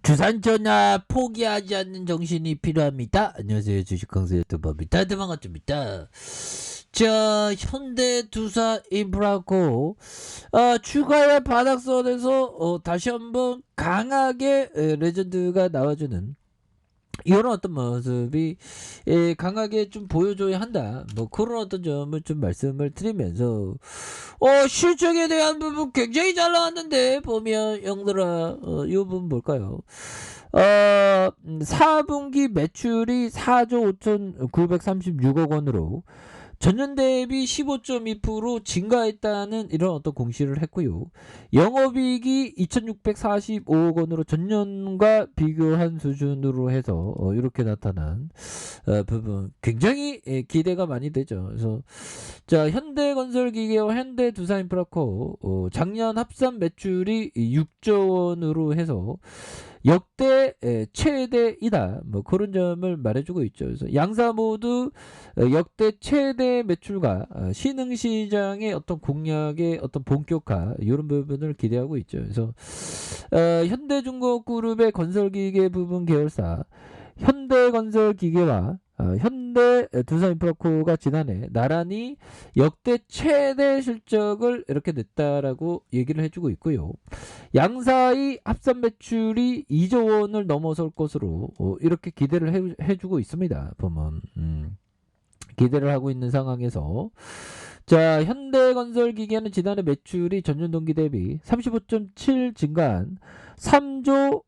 주산전화 포기하지 않는 정신이 필요합니다. 안녕하세요. 주식강사 유튜버입니다. 다들 반갑습니다. 자, 현대두산 인프라고 추가의 바닥선에서 다시 한번 강하게 레전드가 나와주는 이런 어떤 모습이 강하게 좀 보여줘야 한다. 뭐 그런 어떤 점을 좀 말씀을 드리면서 실적에 대한 부분 굉장히 잘 나왔는데 보면 형들아 이 부분 뭘까요? 4분기 매출이 4조 5,936억 원으로 전년 대비 15.2% 증가했다는 이런 어떤 공시를 했고요. 영업이익이 2,645억 원으로 전년과 비교한 수준으로 해서 이렇게 나타난 부분 굉장히 기대가 많이 되죠. 그래서 자, 현대건설기계와 현대두산인프라코 작년 합산 매출이 6조 원으로 해서 역대 최대이다. 뭐 그런 점을 말해주고 있죠. 그래서 양사 모두 역대 최대 매출과 신흥시장의 어떤 공략의 어떤 본격화 이런 부분을 기대하고 있죠. 그래서 현대중공업그룹의 건설기계 부분 계열사 현대건설기계와 현대두산인프라코가 지난해 나란히 역대 최대 실적을 이렇게 냈다라고 얘기를 해주고 있고요. 양사의 합산 매출이 2조 원을 넘어설 것으로 이렇게 기대를 해주고 있습니다. 보면 기대를 하고 있는 상황에서 자, 현대건설기계는 지난해 매출이 전년 동기 대비 35.7 증가한 3조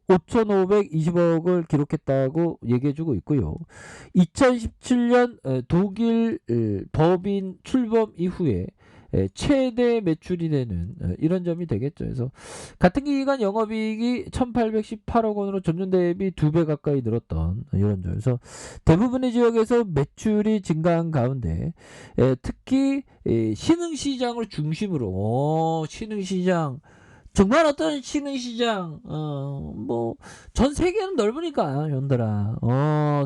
5,520억을 기록했다고 얘기해주고 있고요. 2017년 독일 법인 출범 이후에 최대 매출이 되는 이런 점이 되겠죠. 그래서 같은 기간 영업이익이 1,818억 원으로 전년 대비 2배 가까이 늘었던 이런 점. 그래서 대부분의 지역에서 매출이 증가한 가운데 특히 신흥시장을 중심으로 신흥시장 정말 어떤 신흥시장 뭐 전 세계는 넓으니까 연들아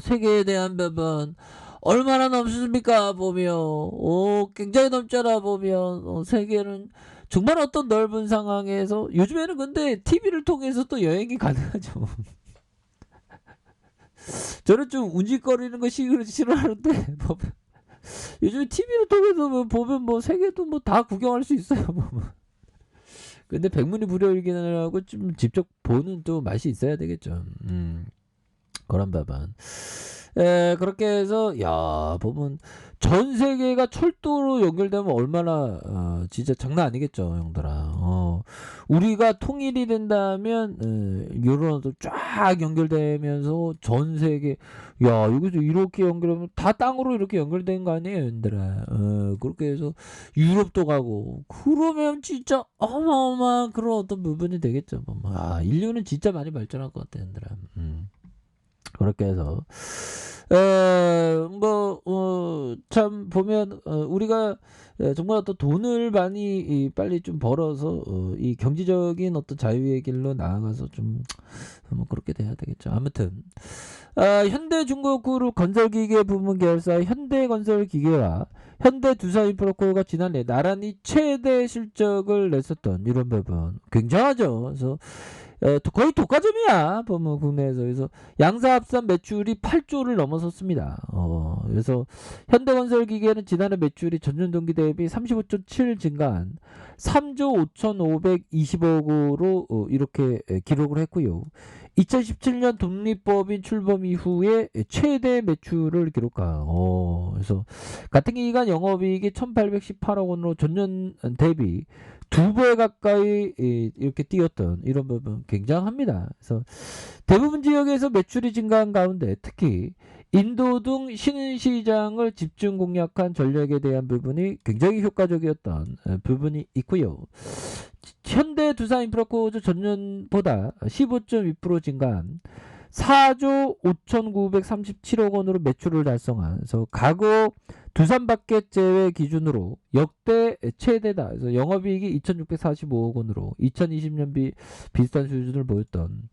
세계에 대한 부분 얼마나 넘습니까 보면 굉장히 넘잖아 보면 세계는 정말 어떤 넓은 상황에서 요즘에는 근데 TV를 통해서 또 여행이 가능하죠. 저는 좀 운짓거리는 거 싫어하는데 보면 요즘 TV를 통해서 보면 뭐 세계도 뭐 다 구경할 수 있어요 보면. 근데 백문이 불여일견하고 좀 직접 보는 또 맛이 있어야 되겠죠. 그런 부분. 그렇게 해서 야 보면 전 세계가 철도로 연결되면 얼마나 진짜 장난 아니겠죠 형들아. 우리가 통일이 된다면 유럽도 쫙 연결되면서 전 세계 야 여기서 이렇게 연결하면 다 땅으로 이렇게 연결된 거 아니에요 형들아. 그렇게 해서 유럽도 가고 그러면 진짜 어마어마한 그런 어떤 부분이 되겠죠. 인류는 진짜 많이 발전할 것 같아 형들아. 그렇게 해서 참 보면 우리가 정말 어떤 돈을 많이 빨리 좀 벌어서 이 경제적인 어떤 자유의 길로 나아가서 좀 뭐 그렇게 돼야 되겠죠. 아무튼 현대중공업그룹 건설기계 부문 계열사 현대건설기계와 현대두산인프라코가 지난해 나란히 최대 실적을 냈었던 이런 부분 굉장하죠. 그래서 거의 독과점이야 보면 국내에서. 그래서 양사 합산 매출이 8조를 넘어섰습니다. 그래서 현대건설기계는 지난해 매출이 전년 동기 대비 35.7 증가한 3조 5,520억으로 이렇게 기록을 했고요. 2017년 독립법인 출범 이후에 최대 매출을 기록한 그래서 같은 기간 영업이익이 1,818억 원으로 전년 대비 2배 가까이 이렇게 뛰었던 이런 부분 굉장합니다. 그래서 대부분 지역에서 매출이 증가한 가운데 특히 인도 등 신흥시장을 집중 공략한 전략에 대한 부분이 굉장히 효과적이었던 부분이 있고요. 현대두산인프라코도 전년보다 15.2% 증가한 4조 5,937억 원으로 매출을 달성한 그래서 과거 두산밖에 제외 기준으로 역대 최대다. 그래서 영업이익이 2,645억 원으로 2020년 비슷한 수준을 보였던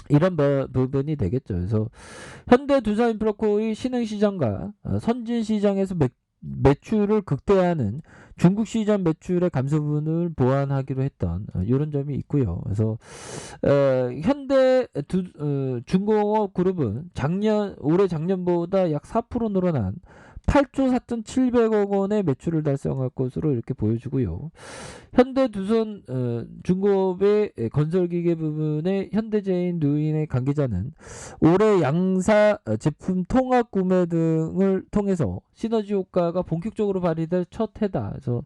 이런 부분이 되겠죠. 그래서 현대두산인프라코의 신흥시장과 선진시장에서 매출을 극대화하는 중국 시장 매출의 감소 부분을 보완하기로 했던 이런 점이 있고요. 그래서 현대 중공업 그룹은 올해 작년보다 약 4% 늘어난 8조 4,700억 원의 매출을 달성할 것으로 이렇게 보여주고요. 현대두선 중공업의 건설기계 부분의 현대제인 누인의 관계자는 올해 양사 제품 통합 구매 등을 통해서 시너지 효과가 본격적으로 발휘될 첫 해다. 그래서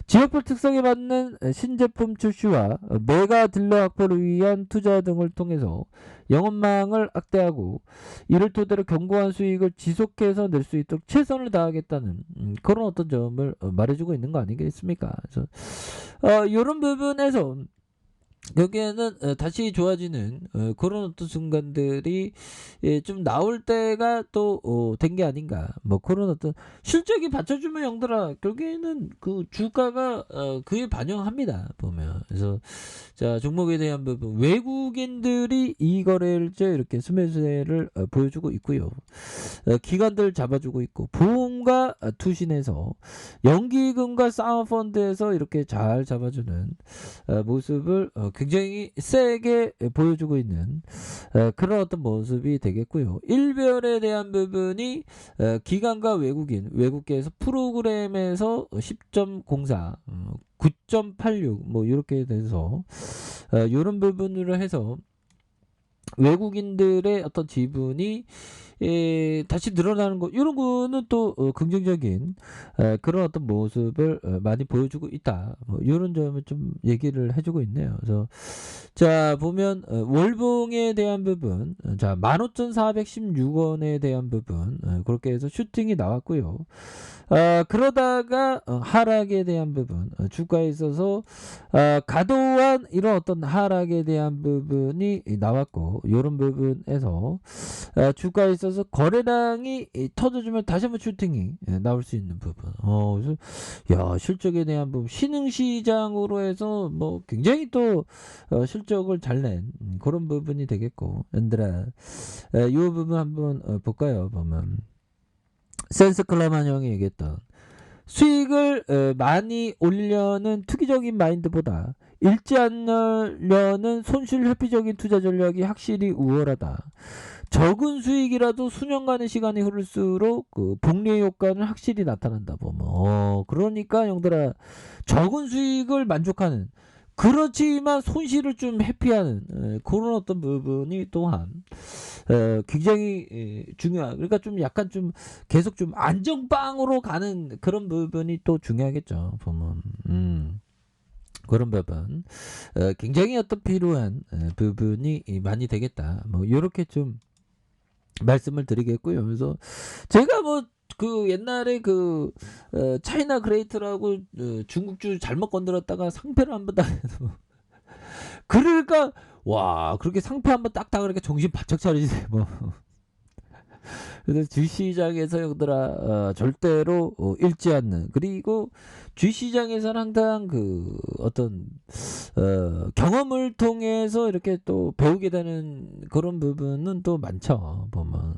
지역별 특성에 맞는 신제품 출시와 메가 딜러 확보를 위한 투자 등을 통해서 영업망을 확대하고 이를 토대로 견고한 수익을 지속해서 낼 수 있도록 최선을 다하겠다는 그런 어떤 점을 말해주고 있는 거 아니겠습니까? 그래서 이런 부분에서 여기에는 다시 좋아지는 그런 어떤 순간들이 좀 나올 때가 또 된 게 아닌가 뭐 그런 어떤 실적이 받쳐주면 형들아 결국에는 그 주가가 그에 반영합니다 보면. 그래서 자 종목에 대한 부분 외국인들이 이 거래일제 이렇게 수매수를 보여주고 있고요. 기관들 잡아주고 있고 보험과 투신에서 연기금과 사모펀드에서 이렇게 잘 잡아주는 모습을 굉장히 세게 보여주고 있는 그런 어떤 모습이 되겠고요. 일별에 대한 부분이 기관과 외국계에서 프로그램에서 10.04 9.86 뭐 이렇게 돼서 이런 부분으로 해서 외국인들의 어떤 지분이 다시 늘어나는 거 이런 거는 또 긍정적인 그런 어떤 모습을 많이 보여주고 있다. 뭐 이런 점을 좀 얘기를 해주고 있네요. 그래서 자 보면 월봉에 대한 부분 자 15,416원에 대한 부분 그렇게 해서 슈팅이 나왔고요. 그러다가 하락에 대한 부분 주가에 있어서 과도한 이런 어떤 하락에 대한 부분이 나왔고 이런 부분에서 주가에 있어서 거래량이 터져주면 다시 한번 슈팅이 나올 수 있는 부분. 그래서 야 실적에 대한 부분 신흥시장으로 해서 뭐 굉장히 또 실적을 잘 낸 그런 부분이 되겠고 얘들아 이 부분 한번 볼까요? 보면 센스클라만 형이 얘기했던 수익을 많이 올려는 투기적인 마인드보다 잃지 않으려는 손실 회피적인 투자 전략이 확실히 우월하다. 적은 수익이라도 수년간의 시간이 흐를수록 그 복리의 효과는 확실히 나타난다 보면 그러니까 형들아 적은 수익을 만족하는 그렇지만 손실을 좀 회피하는 그런 어떤 부분이 또한 굉장히 중요한 그러니까 좀 약간 좀 계속 좀 안정빵으로 가는 그런 부분이 또 중요하겠죠 보면 그런 부분 굉장히 어떤 필요한 부분이 많이 되겠다 뭐 이렇게 좀 말씀을 드리겠고요. 그래서 제가 뭐 그 옛날에 그 차이나 그레이트라고 중국주 잘못 건드렸다가 상패를 한번 당해도 그러니까 와 그렇게 상패 한번 딱 당하니까 정신 바짝 차리지 뭐. 그래서 주시장에서 형들아 절대로 잃지 않는 그리고 주시장에서는 항상 그 어떤 경험을 통해서 이렇게 또 배우게 되는 그런 부분은 또 많죠 보면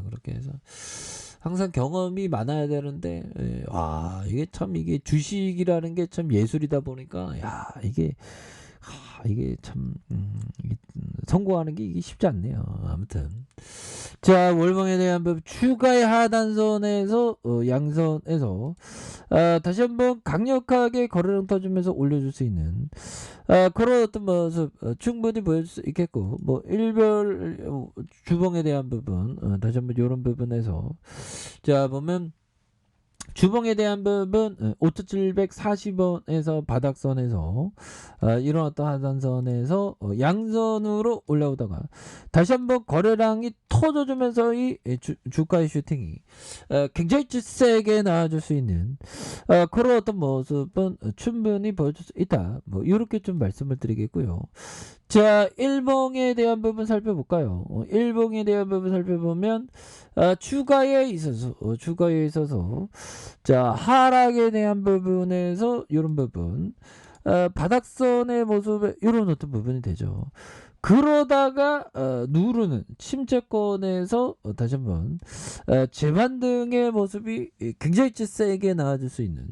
그렇게 해서 항상 경험이 많아야 되는데 와 이게 참 이게 주식이라는 게 참 예술이다 보니까 야 이게 참 이게 성공하는 게 이게 쉽지 않네요. 아무튼 자 월봉에 대한 부분 추가의 하단선에서 양선에서 다시 한번 강력하게 거래량 터주면서 올려줄 수 있는 그런 어떤 모습 충분히 보여줄 수 있겠고 뭐 일별 주봉에 대한 부분 다시 한번 이런 부분에서 자 보면 주봉에 대한 부분 5,740원에서 바닥선에서 이런 어떤 하단선에서 양선으로 올라오다가 다시 한번 거래량이 터져주면서 이 주가의 슈팅이 굉장히 세게 나와줄 수 있는 그런 어떤 모습은 충분히 보여줄 수 있다 뭐 이렇게 좀 말씀을 드리겠고요. 자 일봉에 대한 부분 살펴볼까요? 일봉에 대한 부분 살펴보면 주가에 있어서 자 하락에 대한 부분에서 이런 부분 바닥선의 모습에 이런 어떤 부분이 되죠. 그러다가 누르는 침체권에서 다시 한번 재반등의 모습이 굉장히 세게 나와줄 수 있는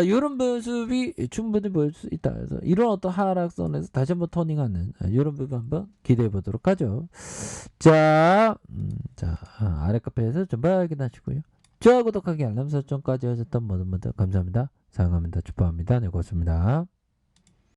이런 모습이 충분히 보일 수 있다. 그래서 이런 어떤 하락선에서 다시 한번 터닝하는 이런 부분 한번 기대해 보도록 하죠. 자, 아래 카페에서 좀 확인하시고요. 좋아요, 구독하기, 알람 설정까지 하셨던 모든 분들 감사합니다. 사랑합니다. 축복합니다. 네, 고맙습니다.